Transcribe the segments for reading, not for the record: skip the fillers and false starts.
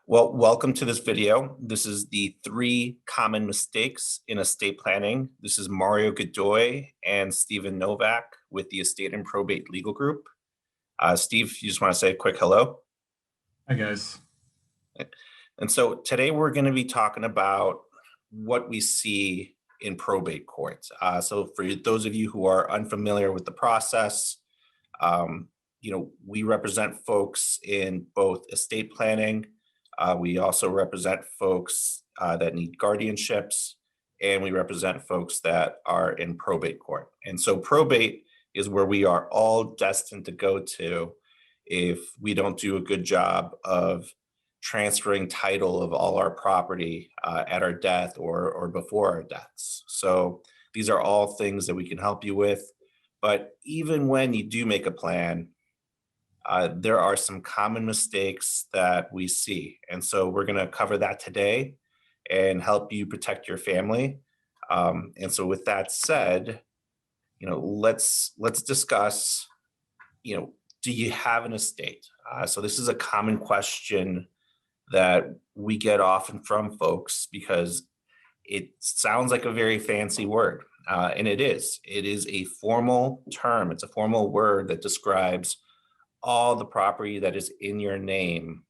Well, welcome to this video. This is the three common mistakes in estate planning. This is Mario Godoy and Stephen Novak with the Estate and Probate Legal Group. Steve, you just want to say a quick hello? Hi, guys. And so today we're going to be talking about what we see in probate courts. So for those of you who are unfamiliar with the process, um, we represent folks in both estate planning. We also represent folks that need guardianships, and we represent folks that are in probate court. And so probate is where we are all destined to go to if we don't do a good job of transferring title of all our property at our death or before our deaths. So these are all things that we can help you with. But even when you do make a plan, there are some common mistakes that we see. And so we're going to cover that today and help you protect your family. And so with that said, let's discuss, do you have an estate? So this is a common question that we get often from folks because it sounds like a very fancy word. And it is. It is a formal term. It's a formal word that describes all the property that is in your name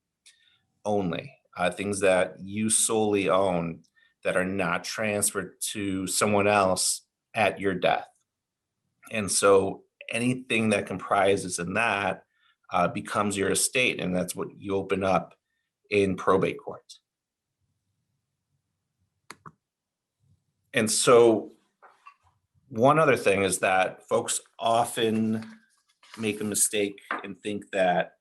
only, things that you solely own that are not transferred to someone else at your death. And so anything that comprises in that becomes your estate, and that's what you open up in probate court. And so one other thing is that folks often make a mistake and think that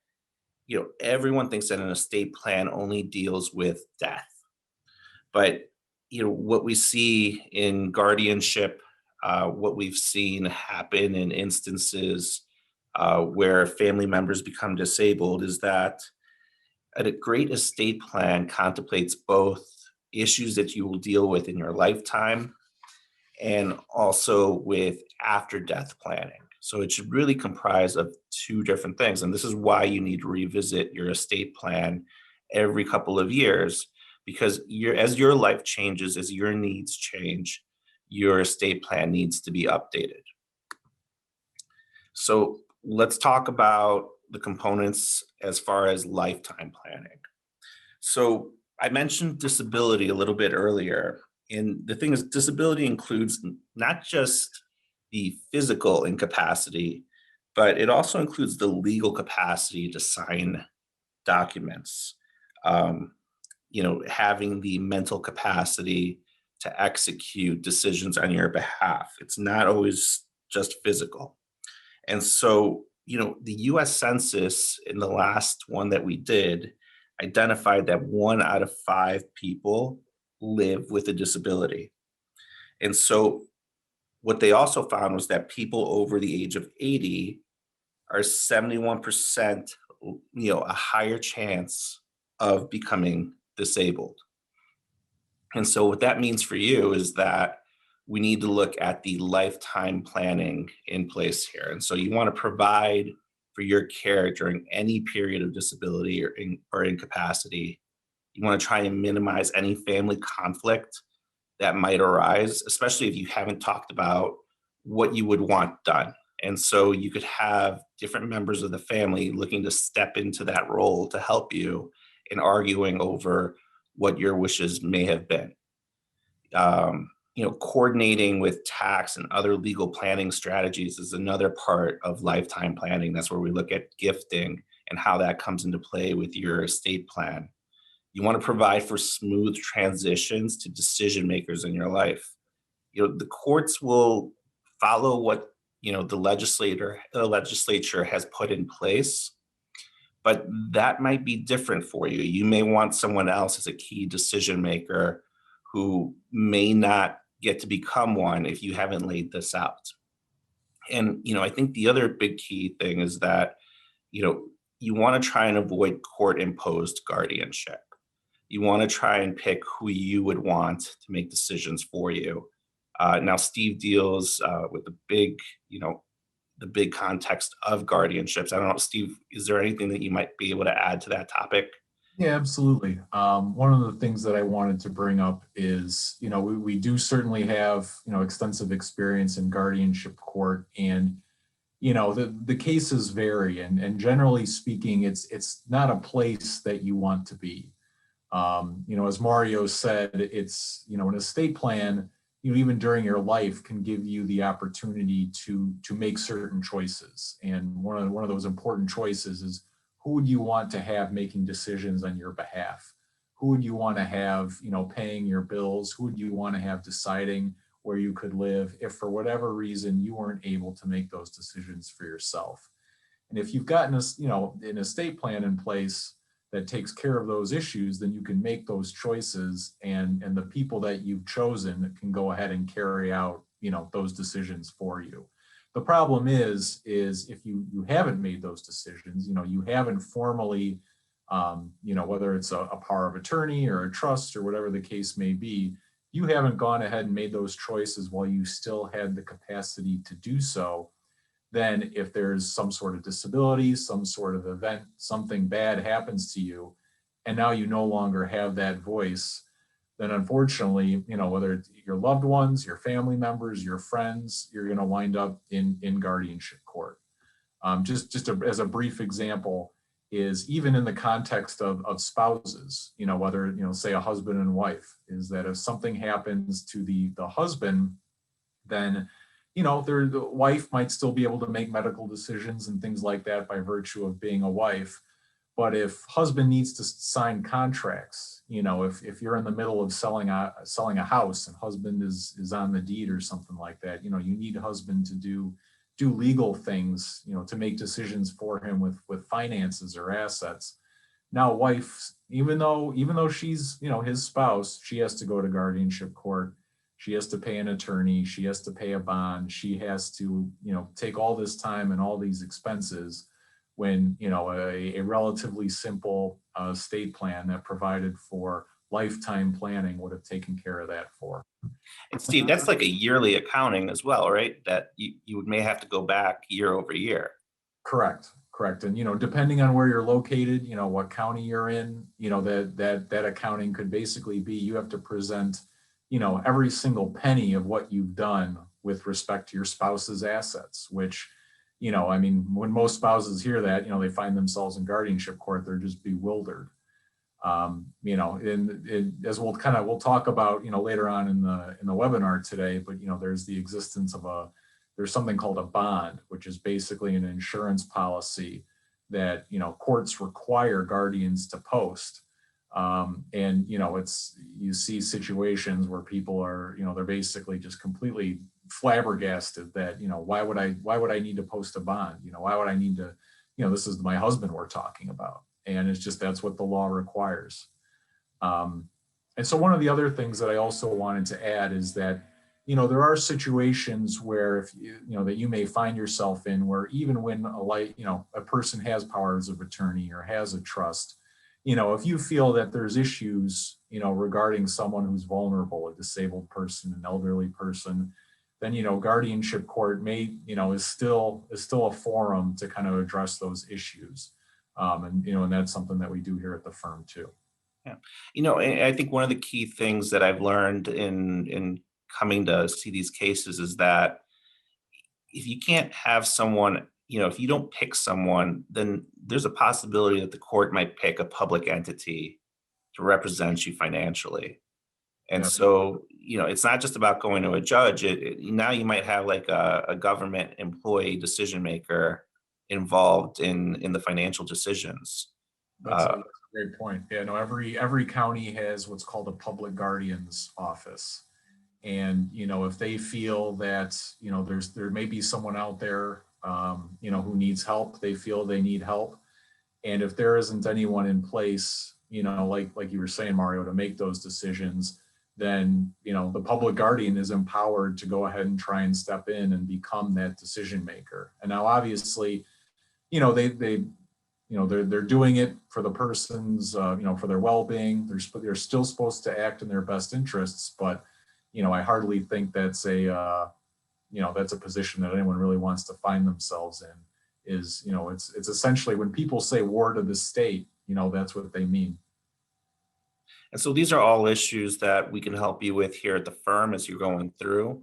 everyone thinks that an estate plan only deals with death. But what we see in guardianship, what we've seen happen in instances where family members become disabled is that a great estate plan contemplates both issues that you will deal with in your lifetime and also with after death planning. So it should really comprise of two different things. And this is why you need to revisit your estate plan every couple of years, because as your life changes, as your needs change, your estate plan needs to be updated. So let's talk about the components as far as lifetime planning. So I mentioned disability a little bit earlier. And the thing is, disability includes not just the physical incapacity, but it also includes the legal capacity to sign documents, having the mental capacity to execute decisions on your behalf. It's not always just physical. And so, the US Census in the last one that we did identified that 1 out of 5 people live with a disability. And so what they also found was that people over the age of 80 are 71%, a higher chance of becoming disabled. And so what that means for you is that we need to look at the lifetime planning in place here. And so you want to provide for your care during any period of disability or incapacity. You want to try and minimize any family conflict that might arise, especially if you haven't talked about what you would want done. And so you could have different members of the family looking to step into that role to help you in arguing over what your wishes may have been. Coordinating with tax and other legal planning strategies is another part of lifetime planning. That's where we look at gifting and how that comes into play with your estate plan. You want to provide for smooth transitions to decision makers in your life. The courts will follow what the legislature has put in place, but that might be different for you. You may want someone else as a key decision maker who may not get to become one if you haven't laid this out. And I think the other big key thing is that you want to try and avoid court imposed guardianship. You want to try and pick who you would want to make decisions for you. Now, Steve deals with the big context of guardianships. I don't know, Steve, is there anything that you might be able to add to that topic? Yeah, absolutely. One of the things that I wanted to bring up is, we do certainly have, extensive experience in guardianship court, and, the cases vary, and generally speaking, it's not a place that you want to be. As Mario said, an estate plan, even during your life can give you the opportunity to make certain choices. And one of those important choices is, who would you want to have making decisions on your behalf? Who would you want to have, paying your bills? Who would you want to have deciding where you could live if for whatever reason you weren't able to make those decisions for yourself? And if you've gotten an estate plan in place that takes care of those issues, then you can make those choices, and the people that you've chosen can go ahead and carry out, those decisions for you. The problem is if you haven't made those decisions, you haven't formally, whether it's a power of attorney or a trust or whatever the case may be, you haven't gone ahead and made those choices while you still had the capacity to do so. Then if there's some sort of disability, some sort of event, something bad happens to you, and now you no longer have that voice, then unfortunately, whether it's your loved ones, your family members, your friends, you're going to wind up in guardianship court. As a brief example, is even in the context of spouses, whether, say a husband and wife, is that if something happens to the husband, then the wife might still be able to make medical decisions and things like that by virtue of being a wife. But if husband needs to sign contracts, if you're in the middle of selling a house and husband is on the deed or something like that, you need husband to do legal things, to make decisions for him with finances or assets. Now wife, even though she's, his spouse, she has to go to guardianship court. She has to pay an attorney. She has to pay a bond. She has to, take all this time and all these expenses when, a relatively simple state plan that provided for lifetime planning would have taken care of that for. And Steve, that's like a yearly accounting as well, right? That you may have to go back year over year. Correct. Correct. And, depending on where you're located, what county you're in, that accounting could basically be, you have to present, every single penny of what you've done with respect to your spouse's assets, which, I mean, when most spouses hear that, they find themselves in guardianship court, they're just bewildered. As we'll talk about, later on in the webinar today, but, there's something called a bond, which is basically an insurance policy that, courts require guardians to post. And, you see situations where people are, they're basically just completely flabbergasted that, why would I need to post a bond? Why would I need to, this is my husband we're talking about. And it's just, that's what the law requires. And so one of the other things that I also wanted to add is that, there are situations where if that you may find yourself in, where even when a person has powers of attorney or has a trust, if you feel that there's issues, regarding someone who's vulnerable, a disabled person, an elderly person, then, guardianship court may, is still a forum to kind of address those issues. And that's something that we do here at the firm too. Yeah. And I think one of the key things that I've learned in coming to see these cases is that if you can't have someone, if you don't pick someone, then there's a possibility that the court might pick a public entity to represent you financially. And Yeah. so, it's not just about going to a judge. Now you might have like a government employee decision maker involved in the financial decisions. That's a great point. Yeah, no, every county has what's called a public guardian's office. And, if they feel that, there may be someone out there, who needs help, they feel they need help. And if there isn't anyone in place, like you were saying, Mario, to make those decisions, then, the public guardian is empowered to go ahead and try and step in and become that decision maker. And now obviously, they're doing it for the person's, for their well-being. They're still supposed to act in their best interests, but, I hardly think that's a position that anyone really wants to find themselves in. It's essentially, when people say ward of the state, that's what they mean. And so these are all issues that we can help you with here at the firm as you're going through.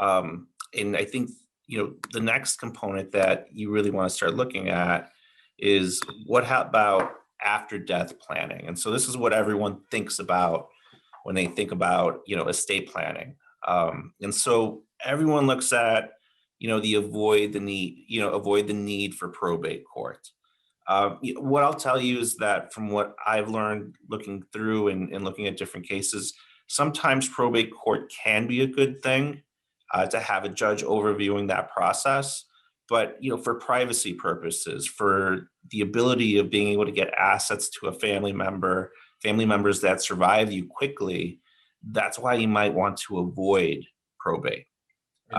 And I think, the next component that you really want to start looking at is how about after death planning? And so this is what everyone thinks about when they think about, estate planning. And so everyone looks at, avoid the need for probate court. What I'll tell you is that from what I've learned looking through and looking at different cases, sometimes probate court can be a good thing to have a judge overviewing that process. But for privacy purposes, for the ability of being able to get assets to a family members that survive you quickly, that's why you might want to avoid probate.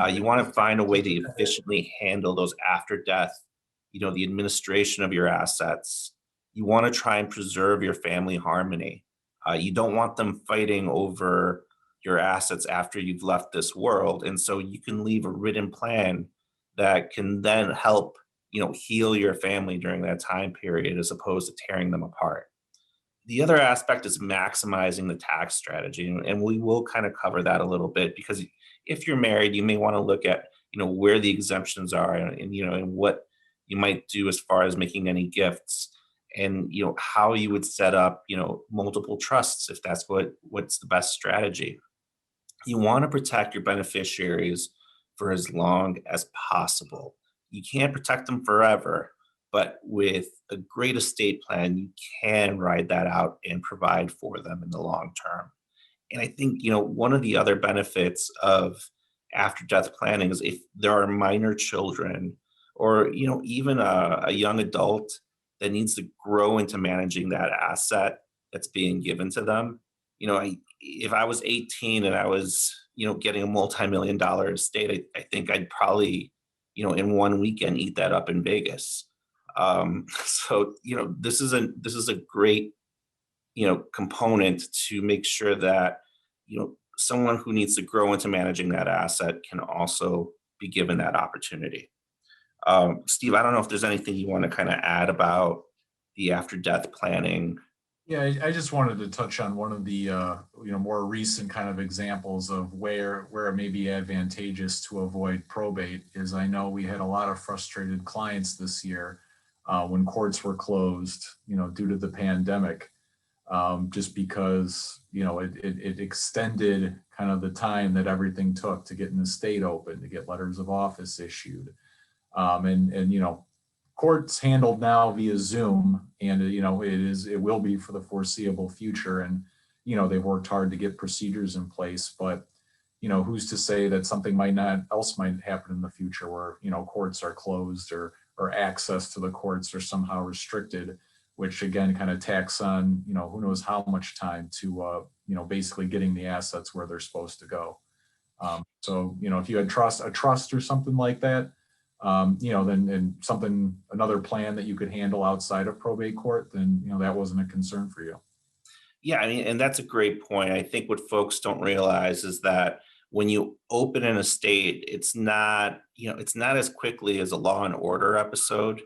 You want to find a way to efficiently handle those after death, the administration of your assets. You want to try and preserve your family harmony. You don't want them fighting over your assets after you've left this world. And so you can leave a written plan that can then help, heal your family during that time period as opposed to tearing them apart. The other aspect is maximizing the tax strategy, and we will kind of cover that a little bit because if you're married, you may want to look at where the exemptions are and what you might do as far as making any gifts and how you would set up multiple trusts if that's what's the best strategy. You want to protect your beneficiaries for as long as possible. You can't protect them forever, but with a great estate plan, you can ride that out and provide for them in the long term. And I think, one of the other benefits of after death planning is if there are minor children or, even a young adult that needs to grow into managing that asset that's being given to them. If I was 18 and I was, getting a multi-million dollar estate, I think I'd probably, in one weekend eat that up in Vegas. So, this is a great, component to make sure that, someone who needs to grow into managing that asset can also be given that opportunity. Steve, I don't know if there's anything you want to kind of add about the after death planning. Yeah, I just wanted to touch on one of the more recent kind of examples of where it may be advantageous to avoid probate. Is I know we had a lot of frustrated clients this year when courts were closed, due to the pandemic, just because it extended kind of the time that everything took to get an estate open, to get letters of office issued, and courts handled now via Zoom, and it will be for the foreseeable future. And they've worked hard to get procedures in place, but who's to say that something might happen in the future where courts are closed or access to the courts are somehow restricted, which again kind of tacks on who knows how much time to basically getting the assets where they're supposed to go. So if you had a trust or something like that, then another plan that you could handle outside of probate court, then, that wasn't a concern for you. Yeah, I mean, and that's a great point. I think what folks don't realize is that when you open an estate, it's not as quickly as a Law and Order episode.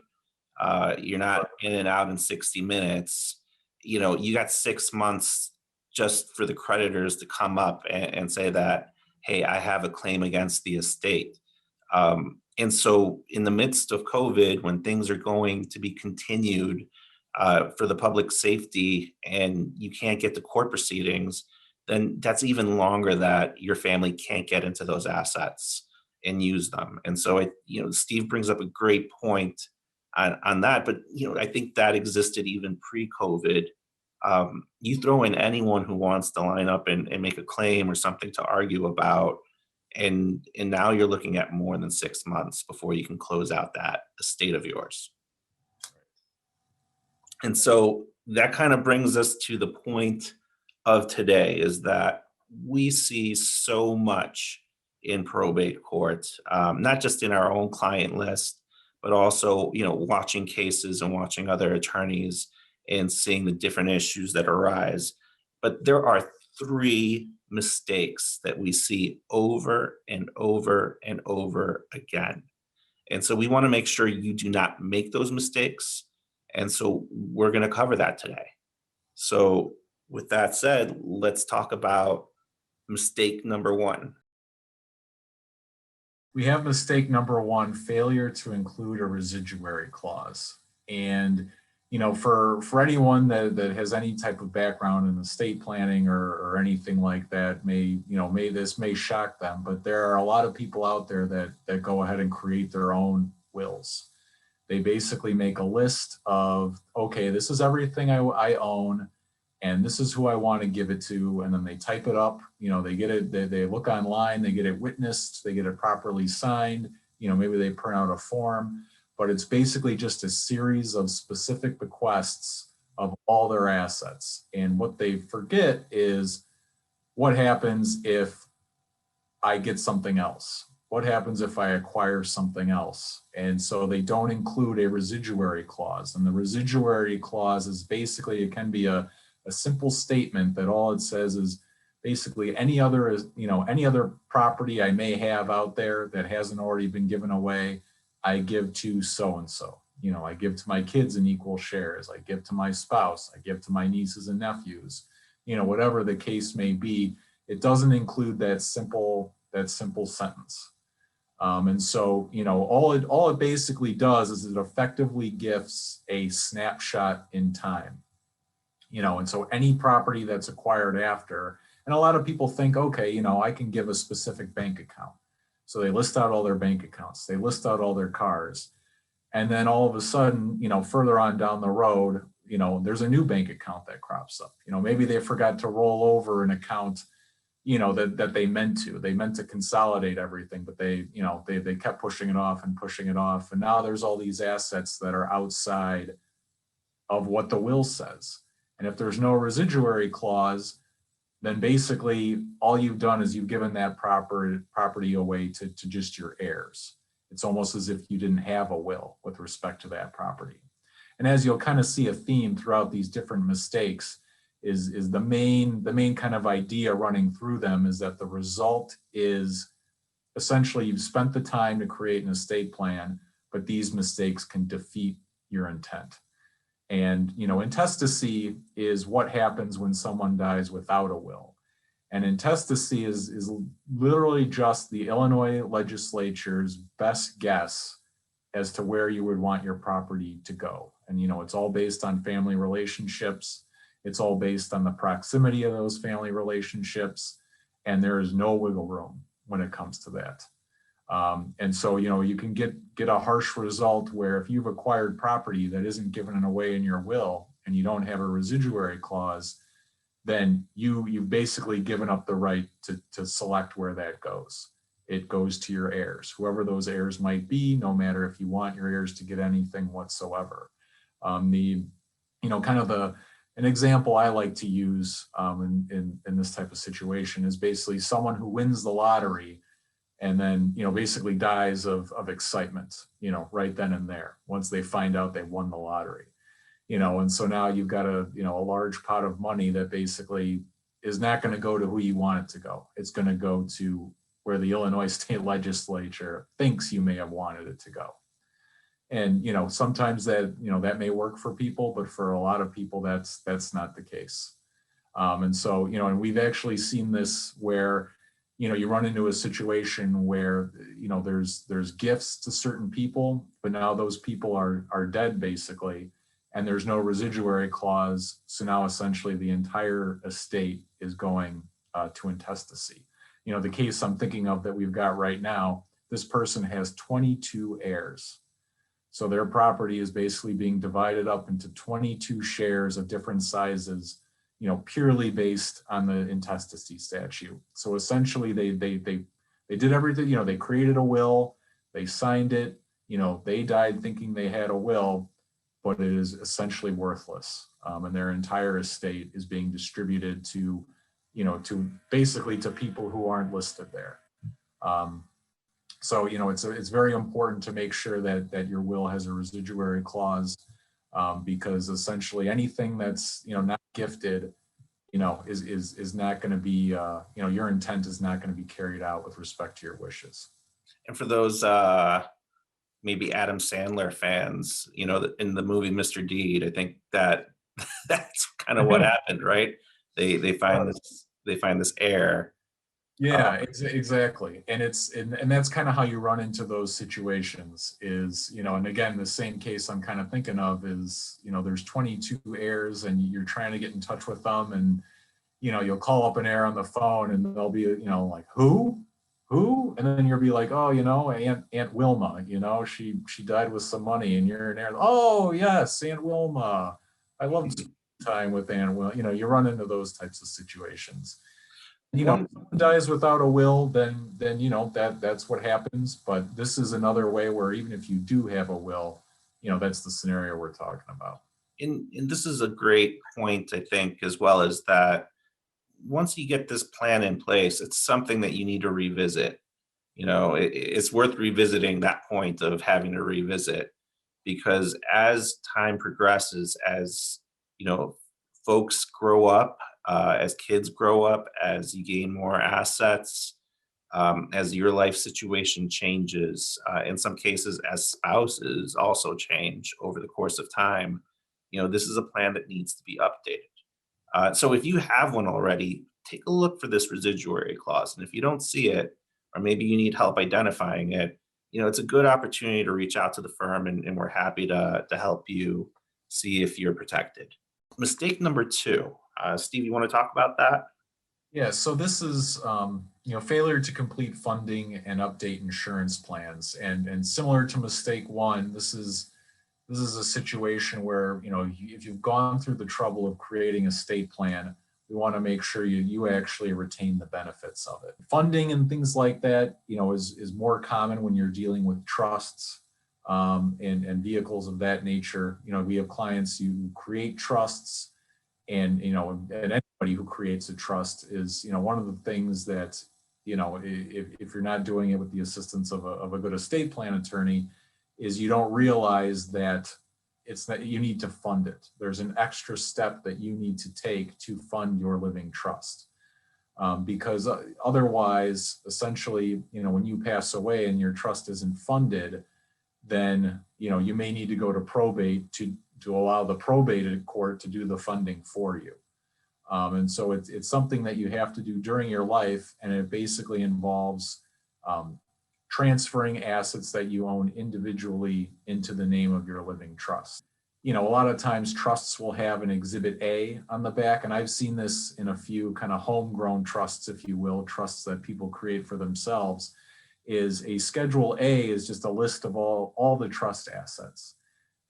You're not in and out in 60 minutes. You got 6 months just for the creditors to come up and say that, hey, I have a claim against the estate. And so in the midst of COVID, when things are going to be continued for the public safety and you can't get to court proceedings, then that's even longer that your family can't get into those assets and use them. And so, Steve brings up a great point on that. But, I think that existed even pre-COVID. You throw in anyone who wants to line up and make a claim or something to argue about, and now you're looking at more than 6 months before you can close out that estate of yours. And so that kind of brings us to the point of today, is that we see so much in probate court, not just in our own client list, but also, watching cases and watching other attorneys and seeing the different issues that arise. But there are three mistakes that we see over and over and over again. And so we want to make sure you do not make those mistakes. And so we're going to cover that today. So With that said, let's talk about mistake number one. We have mistake number one, failure to include a residuary clause. And, for anyone that has any type of background in estate planning or anything like that may shock them, but there are a lot of people out there that go ahead and create their own wills. They basically make a list of, okay, this is everything I own, and this is who I want to give it to. And then they type it up, they get it, they look online, they get it witnessed, they get it properly signed, maybe they print out a form, but it's basically just a series of specific bequests of all their assets. And what they forget is what happens if I get something else? What happens if I acquire something else? And so they don't include a residuary clause. And the residuary clause is basically, it can be a simple statement that all it says is basically any other property I may have out there that hasn't already been given away, I give to so-and-so. I give to my kids in equal shares. I give to my spouse. I give to my nieces and nephews. Whatever the case may be, it doesn't include that simple sentence. And so, all it basically does is it effectively gifts a snapshot in time. And so any property that's acquired after, and a lot of people think, okay, I can give a specific bank account. So they list out all their bank accounts, they list out all their cars. And then all of a sudden, further on down the road, there's a new bank account that crops up. Maybe they forgot to roll over an account, that they meant to consolidate everything, but they kept pushing it off. And now there's all these assets that are outside of what the will says. And if there's no residuary clause, then basically all you've done is you've given that property away to just your heirs. It's almost as if you didn't have a will with respect to that property. And as you'll kind of see a theme throughout these different mistakes is the main kind of idea running through them is that the result is essentially you've spent the time to create an estate plan, but these mistakes can defeat your intent. And, intestacy is what happens when someone dies without a will. And intestacy is literally just the Illinois legislature's best guess as to where you would want your property to go. And, it's all based on family relationships. It's all based on the proximity of those family relationships. And there is no wiggle room when it comes to that. And so, you can get a harsh result where if you've acquired property that isn't given away in your will and you don't have a residuary clause, then you've basically given up the right to select where that goes. It goes to your heirs, whoever those heirs might be, no matter if you want your heirs to get anything whatsoever. An example I like to use in this type of situation is basically someone who wins the lottery and then, basically dies of excitement, right then and there, once they find out they won the lottery, and so now you've got a large pot of money that basically is not going to go to who you want it to go. It's going to go to where the Illinois state legislature thinks you may have wanted it to go. And, sometimes that may work for people, but for a lot of people, that's not the case. And so, and we've actually seen this where, you run into a situation where, there's gifts to certain people, but now those people are dead basically, and there's no residuary clause. So now essentially the entire estate is going to intestacy. The case I'm thinking of that we've got right now, this person has 22 heirs. So their property is basically being divided up into 22 shares of different sizes, purely based on the intestacy statute. So essentially they did everything, they created a will, they signed it, they died thinking they had a will, but it is essentially worthless. And their entire estate is being distributed to basically to people who aren't listed there. So, it's very important to make sure that your will has a residuary clause, because essentially anything that's, not gifted, is not going to be, your intent is not going to be carried out with respect to your wishes. And for those maybe Adam Sandler fans, in the movie Mr. Deed, I think that that's kind of what happened, right? They find this heir. Yeah, exactly. And that's kind of how you run into those situations is, and again, the same case I'm kind of thinking of is, there's 22 heirs and you're trying to get in touch with them and, you'll call up an heir on the phone and they'll be, like, who? And then you'll be like, oh, Aunt Wilma, she died with some money and you're an heir. Oh, yes, Aunt Wilma. I love time with Aunt Wilma. You run into those types of situations. If someone dies without a will, then that's what happens. But this is another way where even if you do have a will, that's the scenario we're talking about. And this is a great point, I think, as well, as that once you get this plan in place, it's something that you need to revisit. It's worth revisiting that point of having to revisit, because as time progresses, as folks grow up, as kids grow up, as you gain more assets, as your life situation changes, in some cases, as spouses also change over the course of time, this is a plan that needs to be updated. So if you have one already, take a look for this residuary clause. And if you don't see it, or maybe you need help identifying it, it's a good opportunity to reach out to the firm, and we're happy to help you see if you're protected. Mistake number 2. Steve, you want to talk about that? Yeah, so this is failure to complete funding and update insurance plans. And similar to mistake 1, this is a situation where, if you've gone through the trouble of creating a state plan, we want to make sure you actually retain the benefits of it. Funding and things like that, is more common when you're dealing with trusts and vehicles of that nature. We have clients who create trusts, and anybody who creates a trust is, one of the things that, if you're not doing it with the assistance of a good estate plan attorney, is you don't realize that it's that you need to fund it. There's an extra step that you need to take to fund your living trust. Because otherwise, essentially, when you pass away and your trust isn't funded, then, you may need to go to probate to allow the probated court to do the funding for you. And so it's something that you have to do during your life, and it basically involves transferring assets that you own individually into the name of your living trust. A lot of times trusts will have an Exhibit A on the back, and I've seen this in a few kind of homegrown trusts, if you will, trusts that people create for themselves. Is a Schedule A is just a list of all the trust assets.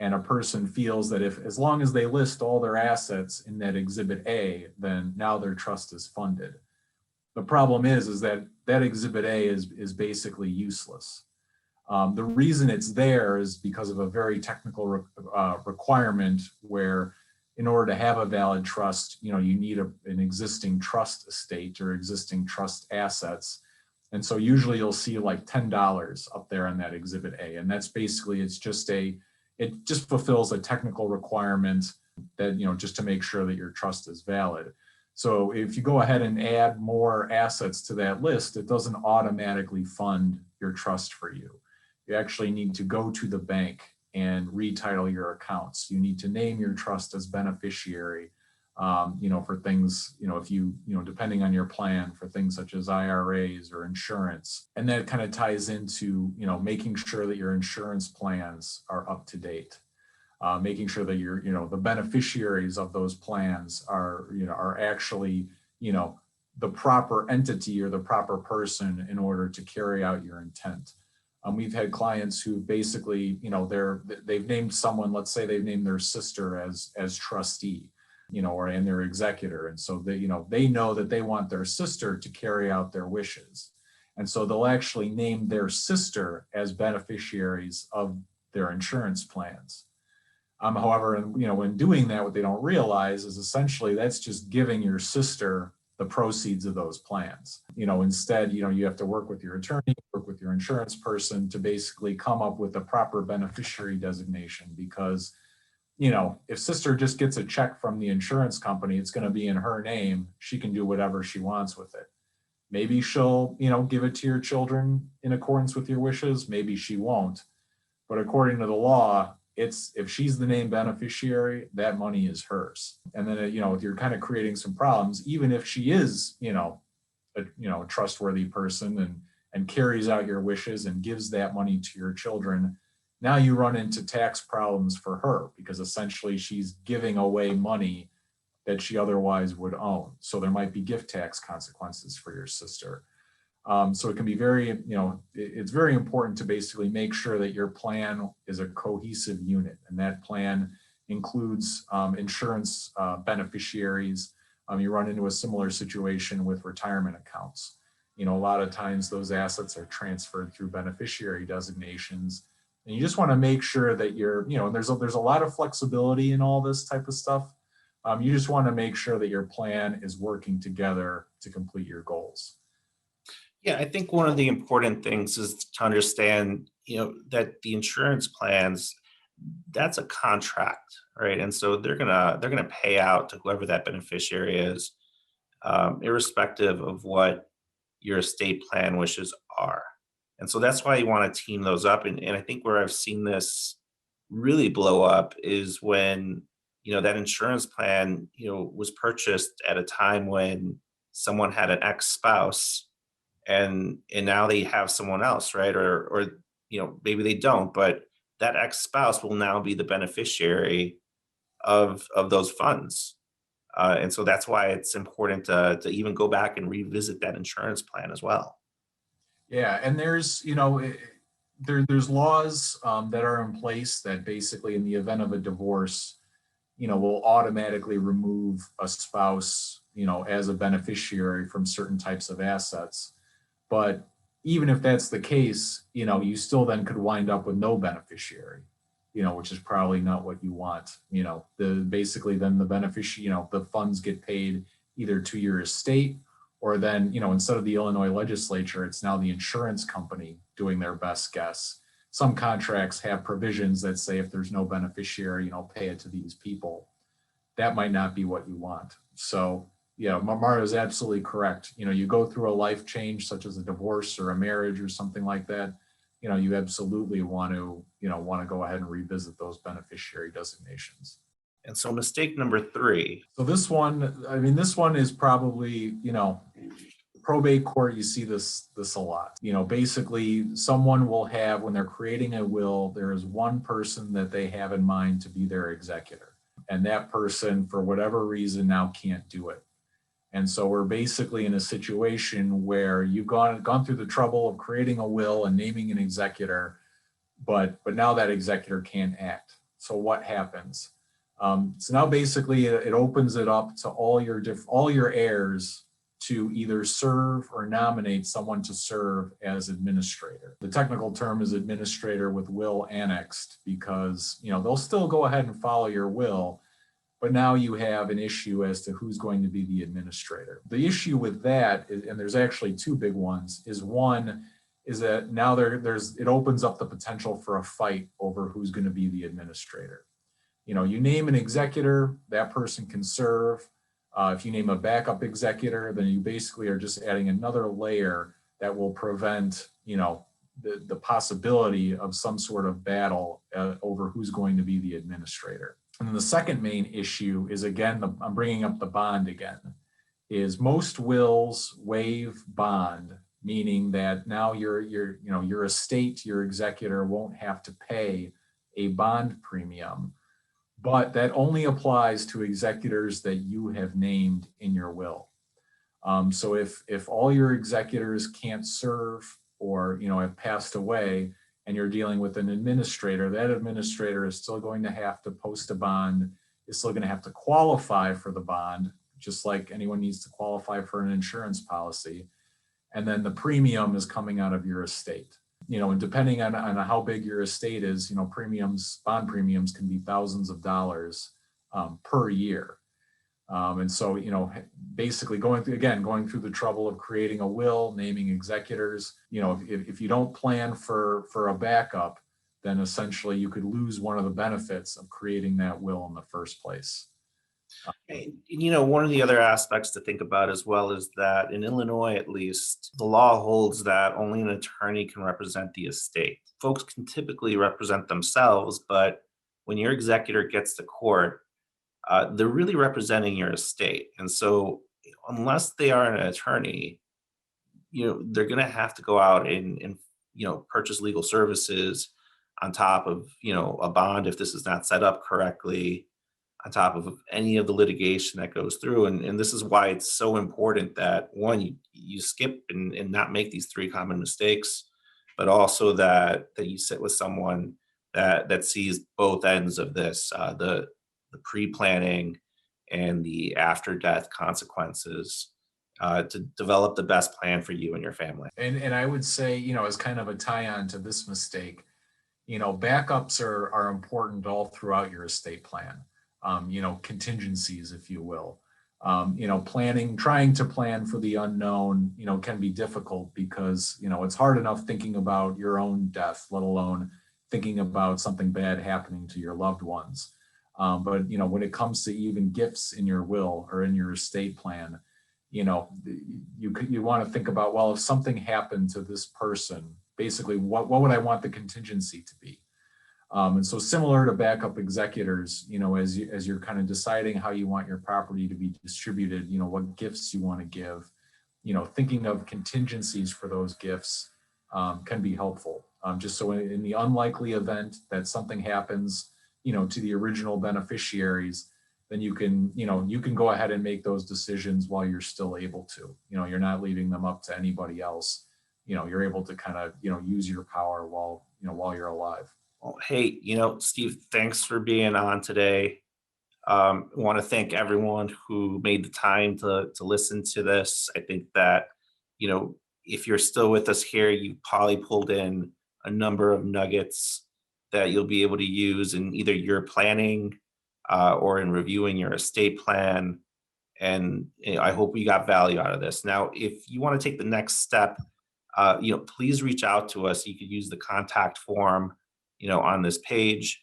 And a person feels that as long as they list all their assets in that Exhibit A, then now their trust is funded. The problem is that Exhibit A is basically useless. The reason it's there is because of a very technical requirement where, in order to have a valid trust, you need an existing trust estate or existing trust assets. And so usually you'll see like $10 up there on that Exhibit A. And that's basically, it just fulfills a technical requirement that, just to make sure that your trust is valid. So if you go ahead and add more assets to that list, it doesn't automatically fund your trust for you. You actually need to go to the bank and retitle your accounts. You need to name your trust as beneficiary, for things, if you, depending on your plan, for things such as IRAs or insurance. And that kind of ties into, making sure that your insurance plans are up to date. Making sure that the beneficiaries of those plans are actually, the proper entity or the proper person in order to carry out your intent. We've had clients who basically, they've named someone, let's say they've named their sister as trustee, and their executor. And so they know that they want their sister to carry out their wishes. And so they'll actually name their sister as beneficiaries of their insurance plans. However, when doing that, what they don't realize is essentially that's just giving your sister the proceeds of those plans. Instead, you have to work with your attorney, work with your insurance person to basically come up with the proper beneficiary designation. Because, if sister just gets a check from the insurance company, it's going to be in her name. She can do whatever she wants with it. Maybe she'll, give it to your children in accordance with your wishes. Maybe she won't. But according to the law, if she's the named beneficiary, that money is hers. And then, if you're kind of creating some problems, even if she is, a trustworthy person and carries out your wishes and gives that money to your children, now you run into tax problems for her because essentially she's giving away money that she otherwise would own. So there might be gift tax consequences for your sister. So it can be it's very important to basically make sure that your plan is a cohesive unit, and that plan includes insurance beneficiaries. You run into a similar situation with retirement accounts. A lot of times those assets are transferred through beneficiary designations, and you just want to make sure that and there's a lot of flexibility in all this type of stuff. You just want to make sure that your plan is working together to complete your goals. Yeah, I think one of the important things is to understand, that the insurance plans, that's a contract, right? And so they're gonna pay out to whoever that beneficiary is, irrespective of what your estate plan wishes are. And so that's why you want to team those up. And I think where I've seen this really blow up is when, that insurance plan, was purchased at a time when someone had an ex-spouse and now they have someone else, right? Or maybe they don't, but that ex-spouse will now be the beneficiary of those funds. And so that's why it's important to even go back and revisit that insurance plan as well. Yeah, and there's laws that are in place that basically, in the event of a divorce, will automatically remove a spouse, as a beneficiary from certain types of assets. But even if that's the case, you still then could wind up with no beneficiary, which is probably not what you want. Basically then the beneficiary, the funds get paid either to your estate, or then, instead of the Illinois legislature, it's now the insurance company doing their best guess. Some contracts have provisions that say if there's no beneficiary, pay it to these people. That might not be what you want. So, Mario is absolutely correct. You go through a life change such as a divorce or a marriage or something like that, you absolutely want to go ahead and revisit those beneficiary designations. And so mistake number 3. So this one is probably, probate court, you see this a lot. Basically someone will have, when they're creating a will, there is one person that they have in mind to be their executor. And that person, for whatever reason, now can't do it. And so we're basically in a situation where you've gone through the trouble of creating a will and naming an executor, but now that executor can't act. So what happens? So now basically it opens it up to all your heirs to either serve or nominate someone to serve as administrator. The technical term is administrator with will annexed, because they'll still go ahead and follow your will, but now you have an issue as to who's going to be the administrator. The issue with that is, and there's actually two big ones, is one is that now it opens up the potential for a fight over who's going to be the administrator. You name an executor, that person can serve. If you name a backup executor, then you basically are just adding another layer that will prevent, the possibility of some sort of battle over who's going to be the administrator. And then the second main issue is, again, I'm bringing up the bond again, is most wills waive bond, meaning that now your estate, your executor won't have to pay a bond premium. But that only applies to executors that you have named in your will. So if all your executors can't serve or have passed away, and you're dealing with an administrator, that administrator is still going to have to post a bond, is still going to have to qualify for the bond, just like anyone needs to qualify for an insurance policy. And then the premium is coming out of your estate. And depending on how big your estate is, bond premiums can be thousands of dollars per year. And so, basically going through the trouble of creating a will, naming executors, if you don't plan for a backup, then essentially you could lose one of the benefits of creating that will in the first place. One of the other aspects to think about as well is that in Illinois, at least, the law holds that only an attorney can represent the estate. Folks can typically represent themselves, but when your executor gets to court, they're really representing your estate. And so unless they are an attorney, they're going to have to go out and purchase legal services on top of, a bond if this is not set up correctly, on top of any of the litigation that goes through. And this is why it's so important that one, you skip and not make these three common mistakes, but also that you sit with someone that sees both ends of this, the pre-planning and the after death consequences, to develop the best plan for you and your family. And I would say, as kind of a tie-on to this mistake, backups are important all throughout your estate plan. Contingencies, if you will. Trying to plan for the unknown, can be difficult because, it's hard enough thinking about your own death, let alone thinking about something bad happening to your loved ones. But when it comes to even gifts in your will or in your estate plan, you want to think about, well, if something happened to this person, basically, what would I want the contingency to be? And so similar to backup executors, as you're kind of deciding how you want your property to be distributed, what gifts you want to give, thinking of contingencies for those gifts can be helpful. Just so in the unlikely event that something happens, to the original beneficiaries, then you can go ahead and make those decisions while you're still able to. You're not leaving them up to anybody else. You're able to kind of, use your power while you're alive. Well, hey, Steve, thanks for being on today. Want to thank everyone who made the time to listen to this. I think that, if you're still with us here, you probably pulled in a number of nuggets that you'll be able to use in either your planning, or in reviewing your estate plan. And I hope we got value out of this. Now, if you want to take the next step, please reach out to us. You could use the contact form, on this page,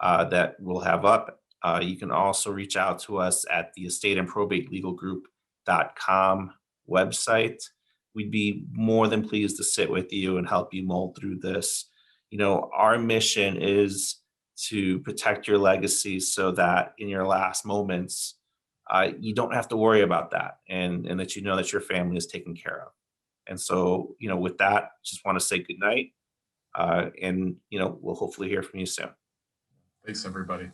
that we'll have up. You can also reach out to us at the estate and probate legal group.com website. We'd be more than pleased to sit with you and help you mull through this. Our mission is to protect your legacy so that in your last moments, you don't have to worry about that, and that that your family is taken care of. And so, with that, just want to say good night. And we'll hopefully hear from you soon. Thanks, everybody.